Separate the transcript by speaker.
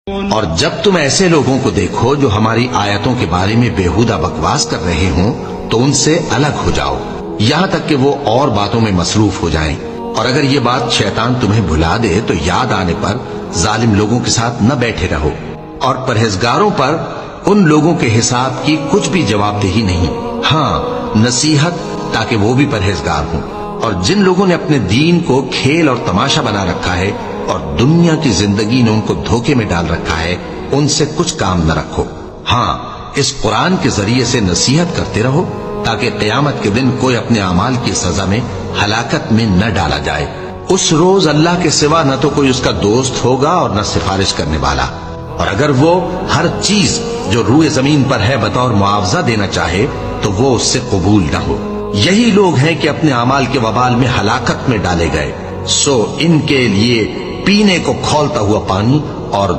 Speaker 1: اور جب تم ایسے لوگوں کو دیکھو جو ہماری آیتوں کے بارے میں بےہودہ بکواس کر رہے ہوں تو ان سے الگ ہو جاؤ یہاں تک کہ وہ اور باتوں میں مصروف ہو جائیں، اور اگر یہ بات شیطان تمہیں بھلا دے تو یاد آنے پر ظالم لوگوں کے ساتھ نہ بیٹھے رہو، اور پرہیزگاروں پر ان لوگوں کے حساب کی کچھ بھی جواب دہی نہیں، ہاں نصیحت تاکہ وہ بھی پرہیزگار ہوں۔ اور جن لوگوں نے اپنے دین کو کھیل اور تماشا بنا رکھا ہے اور دنیا کی زندگی نے ان کو دھوکے میں ڈال رکھا ہے، ان سے کچھ کام نہ رکھو، ہاں اس قرآن کے ذریعے سے نصیحت کرتے رہو تاکہ قیامت کے دن کوئی اپنے اعمال کی سزا میں ہلاکت میں نہ ڈالا جائے۔ اس روز اللہ کے سوا نہ تو کوئی اس کا دوست ہوگا اور نہ سفارش کرنے والا، اور اگر وہ ہر چیز جو روئے زمین پر ہے بطور معاوضہ دینا چاہے تو وہ اس سے قبول نہ ہو۔ یہی لوگ ہیں کہ اپنے اعمال کے وبال میں ہلاکت میں ڈالے گئے، سو ان کے لیے پینے کو کھولتا ہوا پانی اور